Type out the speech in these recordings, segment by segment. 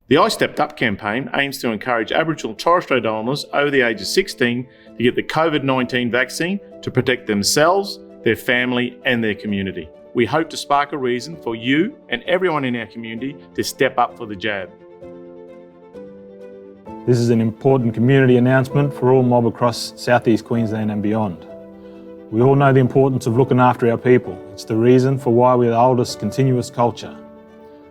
The I Stepped Up campaign aims to encourage Aboriginal and Torres Strait Islanders over the age of 16 to get the COVID-19 vaccine to protect themselves, their family and their community. We hope to spark a reason for you and everyone in our community to step up for the jab. This is an important community announcement for all mob across southeast Queensland and beyond. We all know the importance of looking after our people. It's the reason for why we're the oldest continuous culture.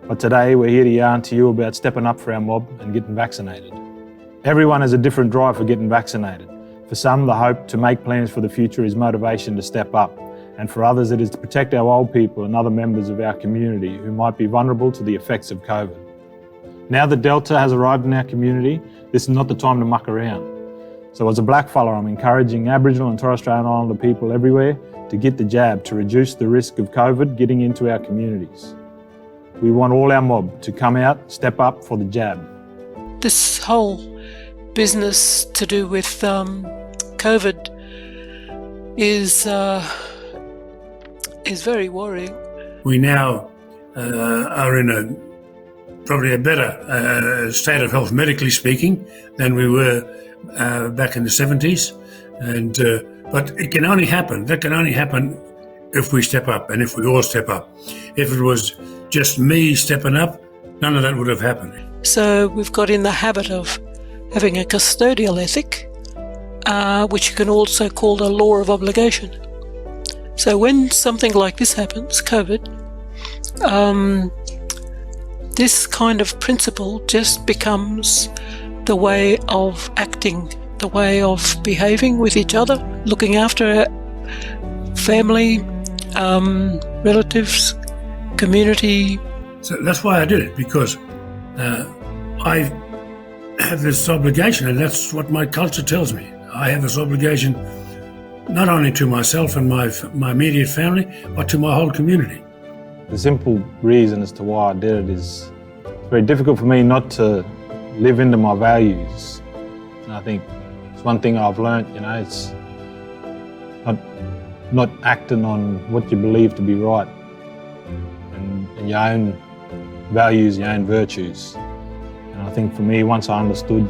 But today we're here to yarn to you about stepping up for our mob and getting vaccinated. Everyone has a different drive for getting vaccinated. For some, the hope to make plans for the future is motivation to step up. And for others, it is to protect our old people and other members of our community who might be vulnerable to the effects of COVID. Now that Delta has arrived in our community, this is not the time to muck around. So as a blackfella, I'm encouraging Aboriginal and Torres Strait Islander people everywhere to get the jab to reduce the risk of COVID getting into our communities. We want all our mob to come out, step up for the jab. This whole business to do with COVID is very worrying. We now are in probably a better state of health, medically speaking, than we were back in the 70s. But it can only happen. That can only happen if we step up and if we all step up. If it was just me stepping up, none of that would have happened. So we've got in the habit of having a custodial ethic, which you can also call the law of obligation. So when something like this happens, COVID, this kind of principle just becomes the way of acting, the way of behaving with each other, looking after family, relatives, community. So that's why I did it, because I have this obligation, and that's what my culture tells me. I have this obligation not only to myself and my immediate family, but to my whole community. The simple reason as to why I did it is it's very difficult for me not to live into my values. And I think it's one thing I've learnt, it's not acting on what you believe to be right and your own values, your own virtues. And I think for me, once I understood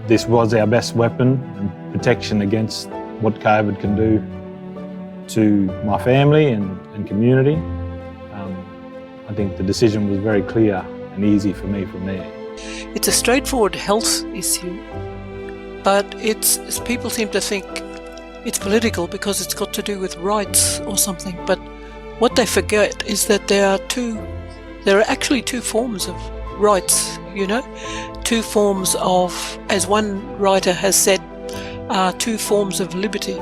this was our best weapon and protection against what COVID can do to my family and community, I think the decision was very clear and easy for me from there. It's a straightforward health issue, but people seem to think it's political because it's got to do with rights or something. But what they forget is that there are actually two forms of rights, two forms of, as one writer has said, two forms of liberty: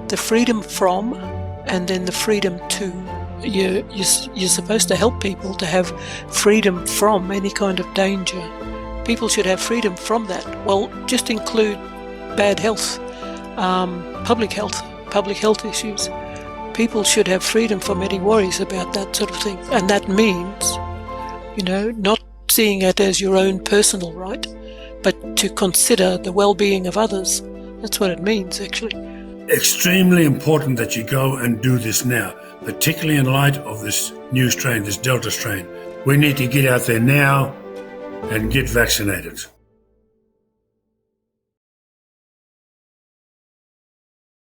the freedom from and then the freedom to. You're supposed to help people to have freedom from any kind of danger. People should have freedom from that. Well, just include bad health, public health issues. People should have freedom from any worries about that sort of thing. And that means, not seeing it as your own personal right, but to consider the well-being of others. That's what it means, actually. Extremely important that you go and do this now, particularly in light of this new strain, this Delta strain. We need to get out there now and get vaccinated.